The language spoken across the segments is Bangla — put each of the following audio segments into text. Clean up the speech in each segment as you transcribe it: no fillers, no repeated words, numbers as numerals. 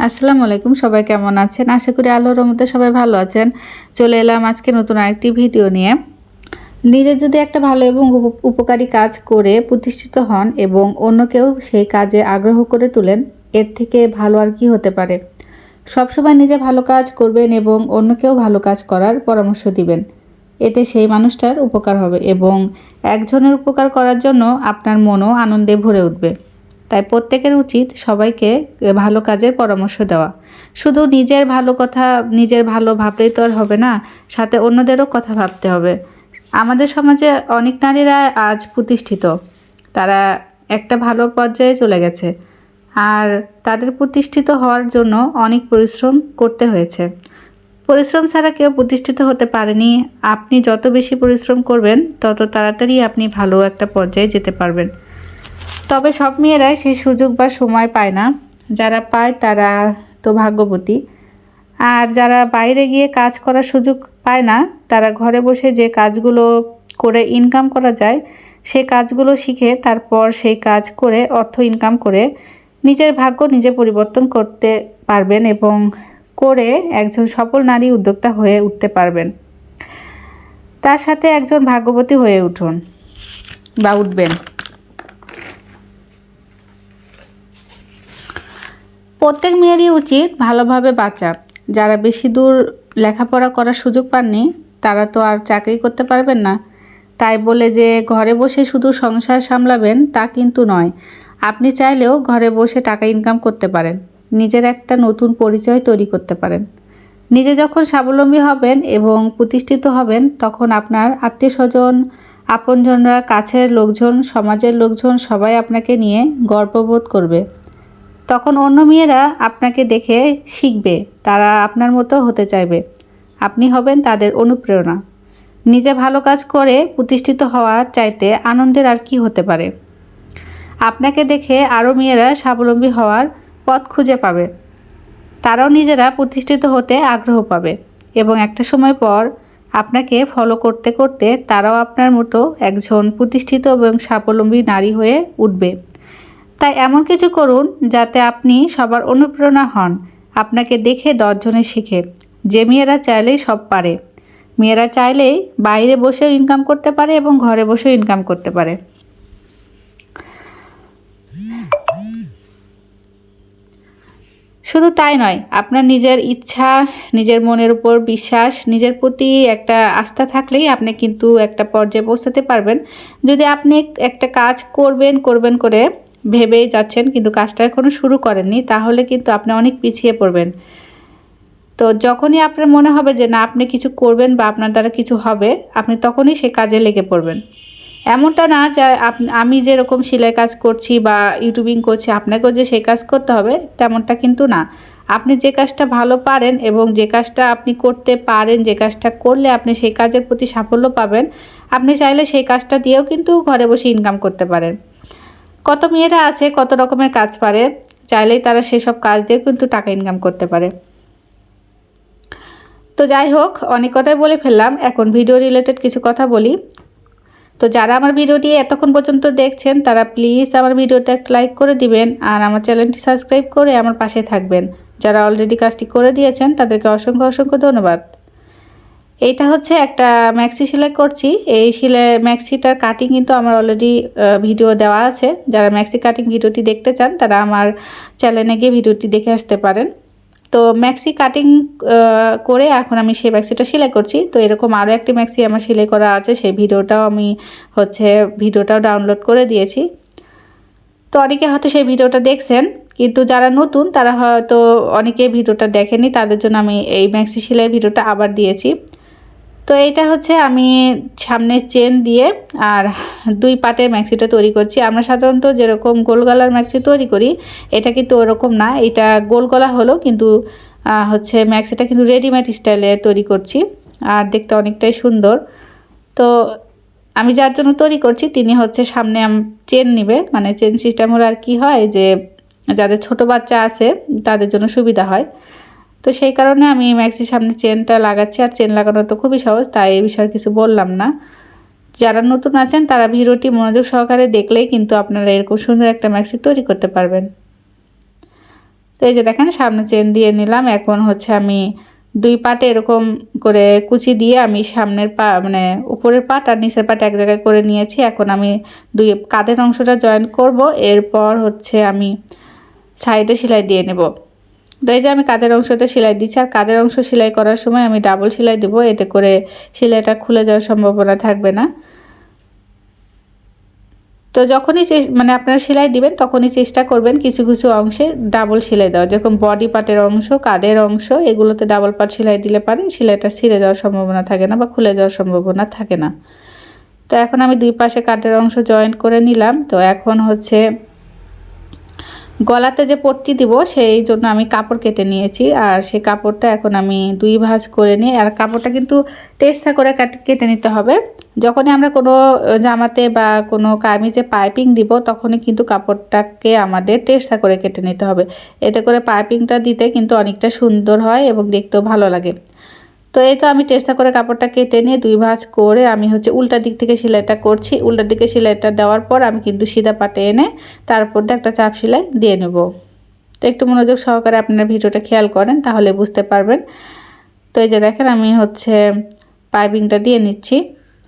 আসসালামু আলাইকুম, সবাই কেমন আছেন? আশা করি আল্লাহর রহমতে সবাই ভালো আছেন। চলে এলাম আজকে নতুন আরেকটি ভিডিও নিয়ে। নিজে যদি একটা ভালো এবং উপকারী কাজ করে প্রতিষ্ঠিত হন এবং অন্যকেও সেই কাজে আগ্রহ করে তোলেন, এর থেকে ভালো আর কি হতে পারে? সবসময় নিজে ভালো কাজ করবেন এবং অন্যকেও ভালো কাজ করার পরামর্শ দিবেন। এতে সেই মানুষটার উপকার হবে এবং একজনের উপকার করার জন্য আপনার মনও আনন্দে ভরে উঠবে। তাই প্রত্যেকের উচিত সবাইকে ভালো কাজের পরামর্শ দেওয়া। শুধু নিজের ভালো কথা, নিজের ভালো ভাবলেই তো আর হবে না, সাথে অন্যদেরও কথা ভাবতে হবে। আমাদের সমাজে অনেক নারীরা আজ প্রতিষ্ঠিত, তারা একটা ভালো পর্যায়ে চলে গেছে, আর তাদের প্রতিষ্ঠিত হওয়ার জন্য অনেক পরিশ্রম করতে হয়েছে। পরিশ্রম ছাড়া কেউ প্রতিষ্ঠিত হতে পারেনি। আপনি যত বেশি পরিশ্রম করবেন তত তাড়াতাড়ি আপনি ভালো একটা পর্যায়ে যেতে পারবেন। তবে সব মেয়েরাই সেই সুযোগ বা সময় পায় না। যারা পায় তারা তো ভাগ্যবতী। আর যারা বাইরে গিয়ে কাজ করার সুযোগ পায় না, তারা ঘরে বসে যে কাজগুলো করে ইনকাম করা যায়, সেই কাজগুলো শিখে তারপর সেই কাজ করে অর্থ ইনকাম করে নিজের ভাগ্য নিজে পরিবর্তন করতে পারবেন এবং করে একজন সফল নারী উদ্যোক্তা হয়ে উঠতে পারবেন। তার সাথে একজন ভাগ্যবতী হয়ে উঠুন বা উঠবেন। প্রত্যেক মেয়েরই উচিত ভালোভাবে বাঁচা। যারা বেশি দূর লেখাপড়া করার সুযোগ পাননি, তারা তো আর চাকরি করতে পারবেন না। তাই বলে যে ঘরে বসে শুধু সংসার সামলাবেন তা কিন্তু নয়। আপনি চাইলেও ঘরে বসে টাকা ইনকাম করতে পারেন, নিজের একটা নতুন পরিচয় তৈরি করতে পারেন। নিজে যখন স্বাবলম্বী হবেন এবং প্রতিষ্ঠিত হবেন, তখন আপনার আত্মীয়স্বজন, আপনজনরা, কাছের লোকজন, সমাজের লোকজন সবাই আপনাকে নিয়ে গর্ববোধ করবে। তখন অন্য মেয়েরা আপনাকে দেখে শিখবে, তারা আপনার মতো হতে চাইবে। আপনি হবেন তাদের অনুপ্রেরণা। নিজে ভালো কাজ করে প্রতিষ্ঠিত হওয়ার চাইতে আনন্দের আর কি হতে পারে? আপনাকে দেখে আরও মেয়েরা স্বাবলম্বী হওয়ার পথ খুঁজে পাবে। তারাও নিজেরা প্রতিষ্ঠিত হতে আগ্রহ পাবে এবং একটা সময় পর আপনাকে ফলো করতে করতে তারাও আপনার মতো একজন প্রতিষ্ঠিত এবং স্বাবলম্বী নারী হয়ে উঠবে। তাই এমন কিছু করুন যাতে আপনি সবার অনুপ্রেরণা হন, আপনাকে দেখে 10 জনে শিখে যে মেয়েরা চাইলেই সব পারে। মেয়েরা চাইলেই বাইরে বসেও ইনকাম করতে পারে এবং ঘরে বসেও ইনকাম করতে পারে। শুধু তাই নয়, আপনার নিজের ইচ্ছা, নিজের মনের উপর বিশ্বাস, নিজের প্রতি একটা আস্থা থাকলেই আপনি কিন্তু একটা পর্যায়ে পৌঁছাতে পারবেন। যদি আপনি একটা কাজ করবেন করবেন করে ভেবেই যাচ্ছেন কিন্তু কাজটা এখনও শুরু করেননি, তাহলে কিন্তু আপনি অনেক পিছিয়ে পড়বেন। তো যখনই আপনার মনে হবে যে না, আপনি কিছু করবেন বা আপনার দ্বারা কিছু হবে, আপনি তখনই সে কাজে লেগে পড়বেন। এমনটা না যে আমি যেরকম সেলাই কাজ করছি বা ইউটিউবিং করছি আপনাকেও যে সেই কাজ করতে হবে, তেমনটা কিন্তু না। আপনি যে কাজটা ভালো পারেন এবং যে কাজটা আপনি করতে পারেন, যে কাজটা করলে আপনি সেই কাজের প্রতি সাফল্য পাবেন, আপনি চাইলে সেই কাজটা দিয়েও কিন্তু ঘরে বসে ইনকাম করতে পারেন। কত মেয়েরা আছে কত রকমের কাজ পারে, চাইলেই তারা সেসব কাজ দিয়ে কিন্তু টাকা ইনকাম করতে পারে। তো যাই হোক, অনেক কথাই বলে ফেললাম, এখন ভিডিও রিলেটেড কিছু কথা বলি। তো যারা আমার ভিডিওটি এতক্ষণ পর্যন্ত দেখছেন, তারা প্লিজ আমার ভিডিওটা একটা লাইক করে দিবেন আর আমার চ্যানেলটি সাবস্ক্রাইব করে আমার পাশে থাকবেন। যারা অলরেডি কাজটি করে দিয়েছেন তাদেরকে অসংখ্য অসংখ্য ধন্যবাদ। এইটা হচ্ছে একটা ম্যাক্সি সেলাই করছি। এই ম্যাক্সিটার কাটিং কিন্তু আমার অলরেডি ভিডিও দেওয়া আছে। যারা ম্যাক্সি কাটিং ভিডিওটি দেখতে চান তারা আমার চ্যানেলে গিয়ে ভিডিওটি দেখে আসতে পারেন। তো ম্যাক্সি কাটিং করে এখন আমি সেই ম্যাক্সিটা সেলাই করছি। তো এরকম আরও একটি ম্যাক্সি আমার সেলাই করা আছে, সেই ভিডিওটাও আমি ভিডিওটাও ডাউনলোড করে দিয়েছি। তো অনেকে হয়তো সেই ভিডিওটা দেখছেন, কিন্তু যারা নতুন তারা হয়তো অনেকে ভিডিওটা দেখেনি, তাদের জন্য আমি এই ম্যাক্সি সেলাই ভিডিওটা আবার দিয়েছি। তো এইটা হচ্ছে আমি সামনে চেন দিয়ে আর 2 পাটের ম্যাক্সিটা তৈরি করছি। আমরা সাধারণত যেরকম গোল গলার ম্যাক্সি তৈরি করি, এটা কিন্তু ওরকম না। এটা গোল গলা হলো কিন্তু হচ্ছে ম্যাক্সিটা কিন্তু রেডিমেড স্টাইলে তৈরি করছি আর দেখতে অনেকটাই সুন্দর। তো আমি যার জন্য তৈরি করছি তিনি হচ্ছে সামনে চেন নেবে, মানে চেন সিস্টেম হলে আর কি হয় যে যাদের ছোট বাচ্চা আছে তাদের জন্য সুবিধা হয়। তো সেই কারণে আমি ম্যাক্সির সামনে চেনটা লাগাচ্ছি, আর চেন লাগানো তো খুবই সহজ, তাই এই বিষয়ে কিছু বললাম না। যারা নতুন আছেন তারা ভিডিওটি মনোযোগ সহকারে দেখলেই কিন্তু আপনারা এরকম সুন্দর একটা ম্যাক্সি তৈরি করতে পারবেন। তো এই যে দেখেন সামনে চেন দিয়ে নিলাম। এখন হচ্ছে আমি দুই পাটে এরকম করে কুচি দিয়ে আমি সামনের পা মানে উপরের পাট আর নিচের পাট এক জায়গায় করে নিয়েছি। এখন আমি দুই কাঁধের অংশটা জয়েন করব, এরপর হচ্ছে আমি সাইডে সেলাই দিয়ে নেব। তো এই যে আমি কাঁধের অংশটা সেলাই দিচ্ছি, আর কাঁধের অংশ সেলাই করার সময় আমি ডাবল সেলাই দেবো, এতে করে সেলাইটা খুলে যাওয়ার সম্ভাবনা থাকবে না। তো যখনই মানে আপনারা সেলাই দিবেন তখনই চেষ্টা করবেন কিছু কিছু অংশে ডাবল সেলাই দেওয়া, যেরকম বডি পার্টের অংশ, কাঁধের অংশ, এগুলোতে ডাবল পার্ট সেলাই দিলে পারে সেলাইটা ছিঁড়ে যাওয়ার সম্ভাবনা থাকে না বা খুলে যাওয়ার সম্ভাবনা থাকে না। তো এখন আমি দুই পাশে কাঁধের অংশ জয়েন্ট করে নিলাম। তো এখন হচ্ছে গলাতে যে পট্টি দিব সেই জন্য আমি কাপড় কেটে নিয়েছি, আর সেই কাপড়টা এখন আমি দুই ভাঁজ করে নিই। আর কাপড়টা কিন্তু টেক্সা করে কেটে নিতে হবে। যখনই আমরা কোনো জামাতে বা কোনো কামিজে পাইপিং দিব তখনই কিন্তু কাপড়টাকে আমাদের টেক্সা করে কেটে নিতে হবে, এতে করে পাইপিংটা দিতে কিন্তু অনেকটা সুন্দর হয় এবং দেখতেও ভালো লাগে। তো এই তো আমি টেক্সা করে কাপড়টা কেটে নিয়ে দুই ভাঁজ করে আমি হচ্ছে উল্টা দিক থেকে সেলাইটা করছি। উল্টা দিকে সেলাইটা দেওয়ার পর আমি কিন্তু সিধা পাটে এনে তার উপর দিয়ে একটা চাপ সেলাই দিয়ে নেব। তো একটু মনোযোগ সহকারে আপনারা ভিডিওটা খেয়াল করেন তাহলে বুঝতে পারবেন। তো এই যে দেখেন আমি হচ্ছে পাইপিংটা দিয়ে নিচ্ছি।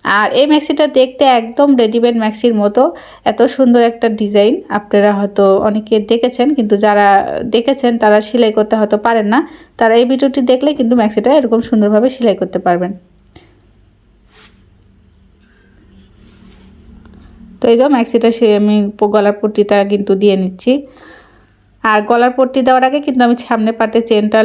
আর এই ম্যাক্সিটা দেখতে একদম রেডিমেড ম্যাক্সির মতো, এত সুন্দর একটা ডিজাইন। আপনারা হয়তো অনেকে দেখেছেন, কিন্তু যারা দেখেছেন তারা সেলাই করতে হয়তো পারেন না, তারা এই ভিডিওটি দেখলে কিন্তু ম্যাক্সিটা এরকম সুন্দরভাবে সেলাই করতে পারবেন। তো এই যে ম্যাক্সিটা আমি গলার পট্টিটা কিন্তু দিয়ে নিচ্ছি। আর গলার পট্টি দেওয়ার আগে কিন্তু আমি সামনে পাটে চেনটা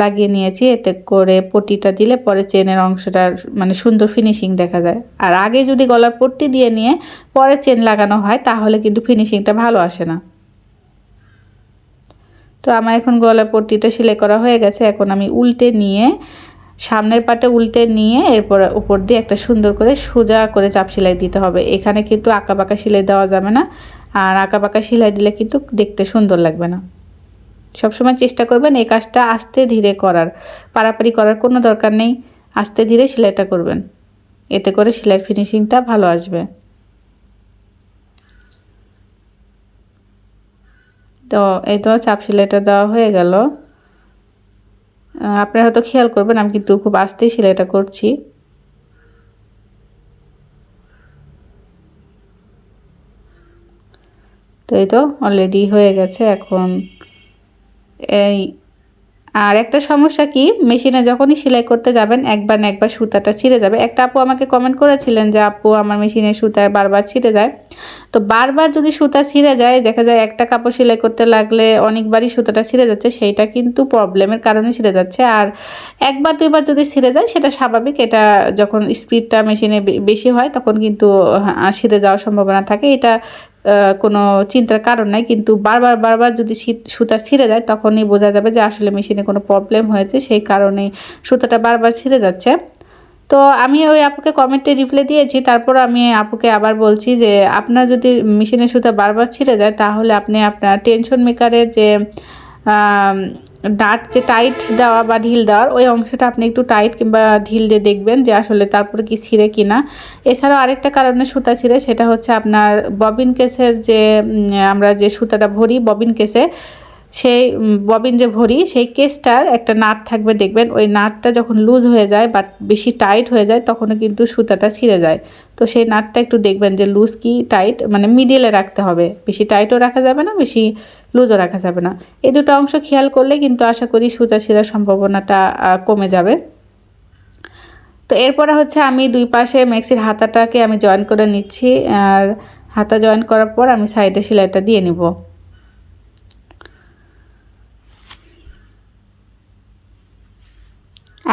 লাগিয়ে নিয়েছি, এতে করে পট্টিটা দিলে পরে চেনের অংশটা মানে সুন্দর ফিনিশিং দেখা যায়। আর আগে যদি গলার পট্টি দিয়ে নিয়ে পরে চেন লাগানো হয় তাহলে কিন্তু ফিনিশিংটা ভালো আসে না। তো আমার এখন গলার পট্টিটা সেলাই করা হয়ে গেছে। এখন আমি উল্টে নিয়ে সামনের পাটে উল্টে নিয়ে এরপর উপর দিয়ে একটা সুন্দর করে সোজা করে চাপ সেলাই দিতে হবে। এখানে কিন্তু আঁকাবাঁকা সেলাই দেওয়া যাবে না, আর আঁকাবাঁকা সেলাই দিলে কিন্তু দেখতে সুন্দর লাগবে না। সবসময় চেষ্টা করবেন এই কাজটা আস্তে ধীরে করার, পারাপারি করার কোনো দরকার নেই, আস্তে ধীরে সেলাইটা করবেন, এতে করে সেলাইয়ের ফিনিশিংটা ভালো আসবে। তো এই তো চাপ সেলাইটা দেওয়া হয়ে গেল। আপনারা হয়তো খেয়াল করবেন আমি কিন্তু খুব আস্তেই সেলাইটা করছি। তো এই তো অলরেডি হয়ে গেছে। এখন এই আর একটা সমস্যা কি, মেশিনে যখনই সেলাই করতে যাবেন একবার না একবার সুতাটা ছিঁড়ে যাবে। একটা আপু আমাকে কমেন্ট করেছিলেন যে আপু আমার মেশিনের সুতা বারবার ছিঁড়ে যায়। তো বারবার যদি সুতা ছিঁড়ে যায়, দেখা যায় একটা কাপড় সেলাই করতে লাগলে অনেকবারই সুতাটা ছিঁড়ে যাচ্ছে, সেইটা কিন্তু প্রবলেমের কারণে ছিঁড়ে যাচ্ছে। আর একবার দুইবার যদি ছিঁড়ে যায় সেটা স্বাভাবিক, এটা যখন স্পিডটা মেশিনে বেশি হয় তখন কিন্তু ছিঁড়ে যাওয়ার সম্ভাবনা থাকে, এটা কোনো চিন্তার কারণ নাই। কিন্তু বারবার বারবার যদি সুতা ছিঁড়ে যায় তখনই বোঝা যাবে যে আসলে মেশিনে কোনো প্রবলেম হয়েছে, সেই কারণেই সুতাটা বারবার ছিঁড়ে যাচ্ছে। তো আমি ওই আপুকে কমেন্টে রিপ্লাই দিয়েছি, তারপর আমি আপুকে আবার বলছি যে আপনার যদি মেশিনের সুতা বারবার ছিঁড়ে যায় তাহলে আপনি আপনার টেনশন মেকারের যে ডাট যে টাইট দেওয়া বা ঢিল দেওয়ার ওই অংশটা আপনি একটু টাইট কিংবা ঢিল দিয়ে দেখবেন যে আসলে তারপরে কি ছিঁড়ে কিনা। এছাড়াও আরেকটা কারণে সুতা ছিঁড়ে, সেটা হচ্ছে আপনার ববিন কেসের যে আমরা যে সুতাটা ভরি ববিন কেসে, সেই ববিন যে ভরি সেই কেসটার একটা নাট থাকবে, দেখবেন ওই নাটটা যখন লুজ হয়ে যায় বা বেশি টাইট হয়ে যায় তখনও কিন্তু সুতাটা ছিঁড়ে যায়। তো সেই নাটটা একটু দেখবেন যে লুজ কি টাইট, মানে মিডিলে রাখতে হবে, বেশি টাইটও রাখা যাবে না বেশি লুজও রাখা যাবে না। এই দুটো অংশ খেয়াল করলে কিন্তু আশা করি সুতা ছিঁড়ার সম্ভাবনাটা কমে যাবে। তো এরপরে হচ্ছে আমি দুই পাশে ম্যাক্সির হাতাটাকে আমি জয়েন করে নিচ্ছি, আর হাতা জয়েন করার পর আমি সাইডে সেলাইটা দিয়ে নিব।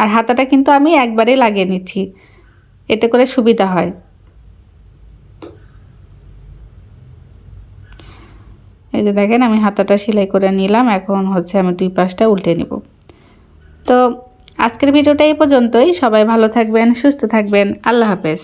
আর হাতাটা কিন্তু আমি একবারে লাগিয়ে নিচ্ছি, এতে করে সুবিধা হয়। এই যে দেখেন আমি হাতাটা সেলাই করে নিলাম, এখন হচ্ছে আমি দুই পাশটা উল্টে নিব। তো আজকের ভিডিওটা এই পর্যন্তই। সবাই ভালো থাকবেন, সুস্থ থাকবেন, আল্লাহ হাফেজ।